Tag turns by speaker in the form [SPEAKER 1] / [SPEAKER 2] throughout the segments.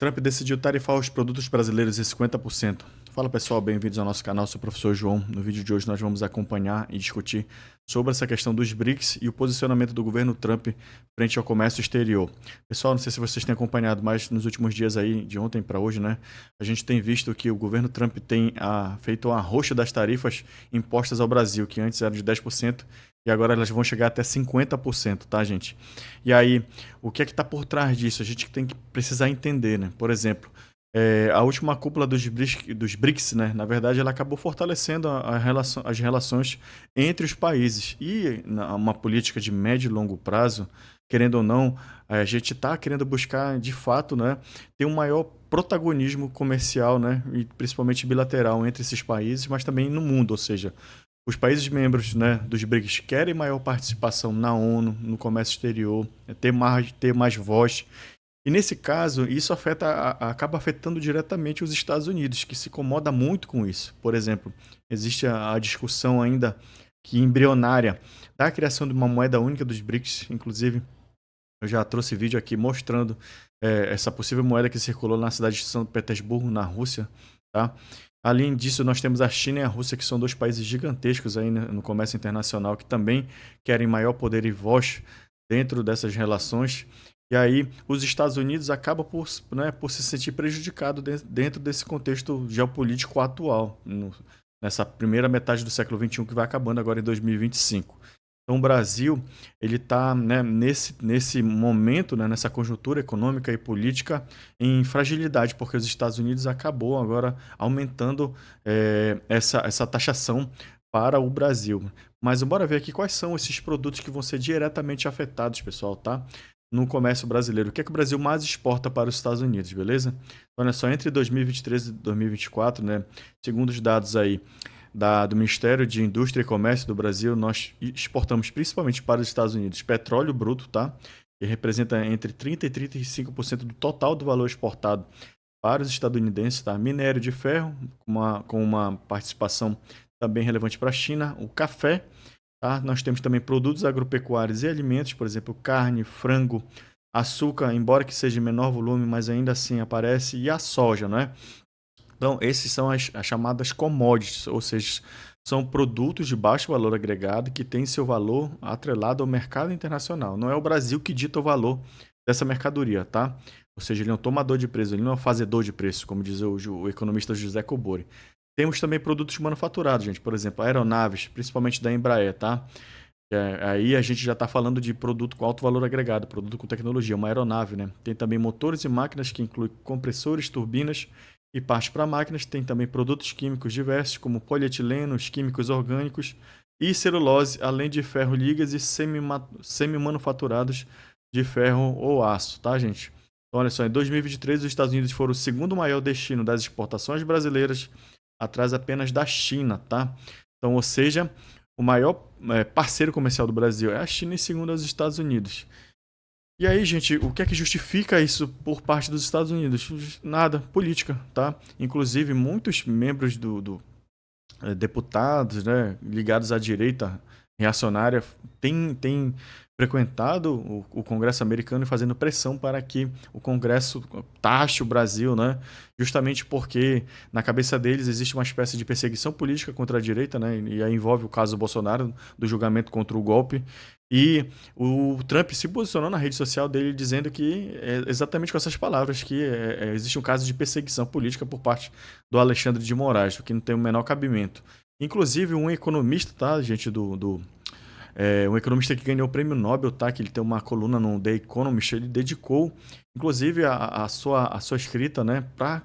[SPEAKER 1] Trump decidiu tarifar os produtos brasileiros em 50%. Fala pessoal, bem-vindos ao nosso canal, sou o professor João. No vídeo de hoje nós vamos acompanhar e discutir sobre essa questão dos BRICS e o posicionamento do governo Trump frente ao comércio exterior. Pessoal, não sei se vocês têm acompanhado, mas nos últimos dias aí, de ontem para hoje, né, a gente tem visto que o governo Trump tem feito um arroxo das tarifas impostas ao Brasil, que antes eram de 10%, e agora elas vão chegar até 50%, tá, gente? E aí, o que é que está por trás disso? A gente tem que precisar entender, né? Por exemplo, a última cúpula dos BRICS, né? Na verdade, ela acabou fortalecendo as relações entre os países. E uma política de médio e longo prazo, querendo ou não, a gente está querendo buscar, de fato, né, ter um maior protagonismo comercial, né, e principalmente bilateral entre esses países, mas também no mundo, ou seja, os países membros, né, dos BRICS querem maior participação na ONU, no comércio exterior, ter mais voz. E nesse caso, isso acaba afetando diretamente os Estados Unidos, que se incomoda muito com isso. Por exemplo, existe a discussão ainda que embrionária da criação de uma moeda única dos BRICS. Inclusive, eu já trouxe vídeo aqui mostrando essa possível moeda que circulou na cidade de São Petersburgo, na Rússia, tá? Além disso, nós temos a China e a Rússia, que são dois países gigantescos aí no comércio internacional, que também querem maior poder e voz dentro dessas relações. E aí, os Estados Unidos acabam por se sentir prejudicado dentro desse contexto geopolítico atual, nessa primeira metade do século XXI, que vai acabando agora em 2025. Então, o Brasil ele está, né, nesse momento, né, nessa conjuntura econômica e política em fragilidade, porque os Estados Unidos acabou agora aumentando essa taxação para o Brasil. Mas bora ver aqui quais são esses produtos que vão ser diretamente afetados, pessoal, tá? No comércio brasileiro. O que é que o Brasil mais exporta para os Estados Unidos, beleza? Então, olha só, entre 2023 e 2024, né, segundo os dados aí do Ministério de Indústria e Comércio do Brasil, nós exportamos principalmente para os Estados Unidos petróleo bruto, tá? Que representa entre 30% e 35% do total do valor exportado para os estadunidenses, tá? Minério de ferro, com uma participação também relevante para a China. O café, tá? Nós temos também produtos agropecuários e alimentos, por exemplo, carne, frango, açúcar, embora que seja em menor volume, mas ainda assim aparece, e a soja, né? Então, esses são as chamadas commodities, ou seja, são produtos de baixo valor agregado que têm seu valor atrelado ao mercado internacional. Não é o Brasil que dita o valor dessa mercadoria, tá? Ou seja, ele é um tomador de preço, ele não é um fazedor de preço, como diz o economista José Cobori. Temos também produtos manufaturados, gente, por exemplo, aeronaves, principalmente da Embraer, tá? Aí a gente já está falando de produto com alto valor agregado, produto com tecnologia, uma aeronave, né? Tem também motores e máquinas que incluem compressores, turbinas e partes para máquinas. Tem também produtos químicos diversos, como polietilenos, químicos orgânicos e celulose, além de ferro ligas e semi-manufaturados de ferro ou aço, tá, gente? Então, olha só, em 2023 os Estados Unidos foram o segundo maior destino das exportações brasileiras, atrás apenas da China, tá? Então, ou seja, o maior parceiro comercial do Brasil é a China e segundo os Estados Unidos. E aí, gente, o que é que justifica isso por parte dos Estados Unidos? Nada, política, tá? Inclusive, muitos membros deputados, né, ligados à direita reacionária têm frequentado o Congresso americano e fazendo pressão para que o Congresso taxe o Brasil, né? Justamente porque na cabeça deles existe uma espécie de perseguição política contra a direita, né? E aí envolve o caso do Bolsonaro, do julgamento contra o golpe. E o Trump se posicionou na rede social dele dizendo que, exatamente com essas palavras, que existe um caso de perseguição política por parte do Alexandre de Moraes, o que não tem o menor cabimento. Inclusive, um economista, tá, gente, um economista que ganhou o prêmio Nobel, tá, que ele tem uma coluna no The Economist, ele dedicou, inclusive, a sua escrita, né, para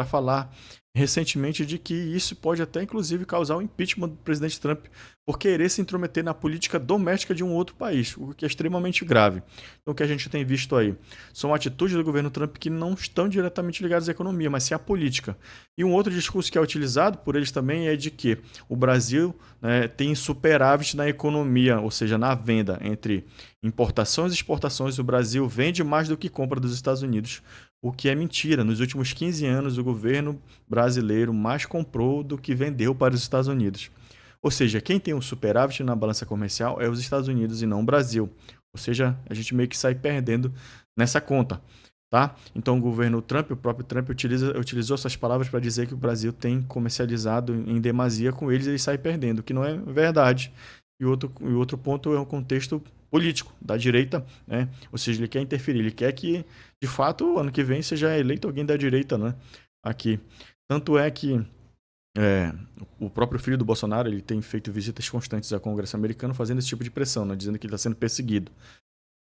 [SPEAKER 1] falar recentemente de que isso pode até, inclusive, causar o impeachment do presidente Trump por querer se intrometer na política doméstica de um outro país, o que é extremamente grave. Então, o que a gente tem visto aí são atitudes do governo Trump que não estão diretamente ligadas à economia, mas sim à política. E um outro discurso que é utilizado por eles também é de que o Brasil, né, tem superávit na economia, ou seja, na venda entre importações e exportações. O Brasil vende mais do que compra dos Estados Unidos, o que é mentira. Nos últimos 15 anos, o governo brasileiro mais comprou do que vendeu para os Estados Unidos. Ou seja, quem tem um superávit na balança comercial é os Estados Unidos e não o Brasil. Ou seja, a gente meio que sai perdendo nessa conta. tá? Então o governo Trump, o próprio Trump utilizou essas palavras para dizer que o Brasil tem comercializado em demasia com eles e ele sai perdendo, o que não é verdade. E outro ponto é o contexto político da direita, né? Ou seja, ele quer interferir, ele quer que, de fato, ano que vem seja eleito alguém da direita, né? Aqui. Tanto é que o próprio filho do Bolsonaro ele tem feito visitas constantes ao Congresso americano fazendo esse tipo de pressão, né? Dizendo que ele está sendo perseguido.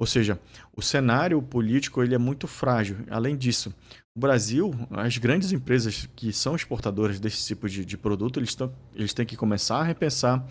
[SPEAKER 1] Ou seja, o cenário político ele é muito frágil. Além disso, o Brasil, as grandes empresas que são exportadoras desse tipo de produto, eles têm que começar a repensar,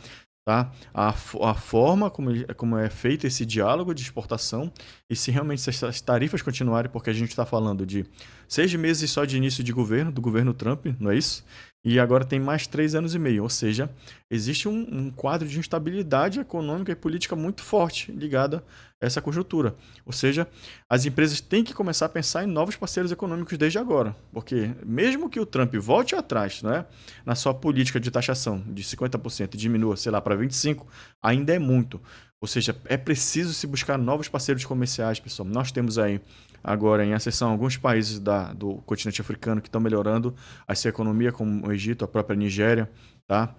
[SPEAKER 1] tá? A forma como é feito esse diálogo de exportação e se realmente essas tarifas continuarem, porque a gente está falando de 6 meses só de início de governo, do governo Trump, não é isso? E agora tem mais 3 anos e meio, ou seja, existe um quadro de instabilidade econômica e política muito forte ligada a essa conjuntura. Ou seja, as empresas têm que começar a pensar em novos parceiros econômicos desde agora, porque mesmo que o Trump volte atrás, né, na sua política de taxação de 50% e diminua, sei lá, para 25%, ainda é muito. Ou seja, é preciso se buscar novos parceiros comerciais, pessoal. Nós temos aí agora em acessão alguns países do continente africano que estão melhorando a sua economia, como o Egito, a própria Nigéria, tá?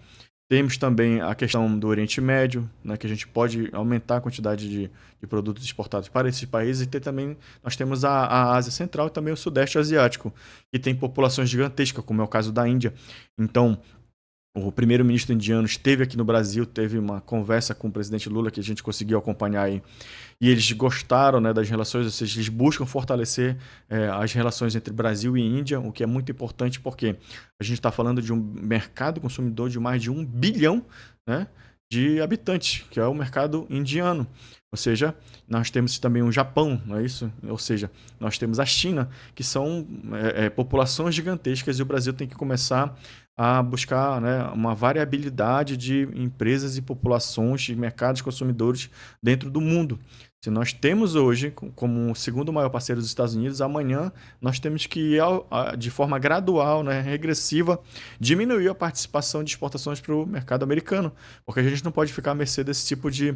[SPEAKER 1] Temos também a questão do Oriente Médio, né, que a gente pode aumentar a quantidade de produtos exportados para esses países. E também, nós temos a Ásia Central e também o Sudeste Asiático, que tem populações gigantescas, como é o caso da Índia. Então, o primeiro-ministro indiano esteve aqui no Brasil, teve uma conversa com o presidente Lula que a gente conseguiu acompanhar aí. E eles gostaram, né, das relações, ou seja, eles buscam fortalecer as relações entre Brasil e Índia, o que é muito importante porque a gente está falando de um mercado consumidor de mais de 1 bilhão, né, de habitantes, que é o mercado indiano. Ou seja, nós temos também o Japão, não é isso? Ou seja, nós temos a China, que são populações gigantescas e o Brasil tem que começar a buscar, né, uma variabilidade de empresas e populações de mercados consumidores dentro do mundo. Se nós temos hoje como o segundo maior parceiro dos Estados Unidos, amanhã nós temos que ir de forma gradual, né, regressiva, diminuir a participação de exportações para o mercado americano, porque a gente não pode ficar à mercê desse tipo de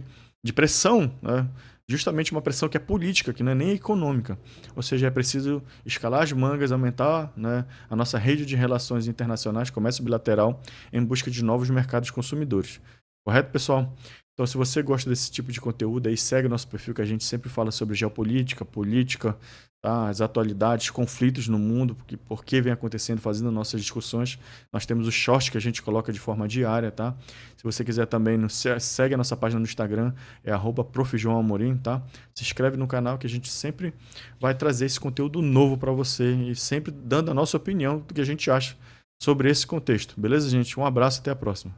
[SPEAKER 1] pressão, né? Justamente uma pressão que é política, que não é nem econômica. Ou seja, é preciso escalar as mangas, aumentar, né, a nossa rede de relações internacionais, comércio bilateral, em busca de novos mercados consumidores. Correto, pessoal? Então, se você gosta desse tipo de conteúdo, aí segue o nosso perfil, que a gente sempre fala sobre geopolítica, política, tá? As atualidades, conflitos no mundo, por que vem acontecendo, fazendo nossas discussões. Nós temos o short que a gente coloca de forma diária, tá? Se você quiser também, segue a nossa página no Instagram, é @profjoãoamorim, tá? Se inscreve no canal que a gente sempre vai trazer esse conteúdo novo para você e sempre dando a nossa opinião do que a gente acha sobre esse contexto. Beleza, gente? Um abraço, até a próxima.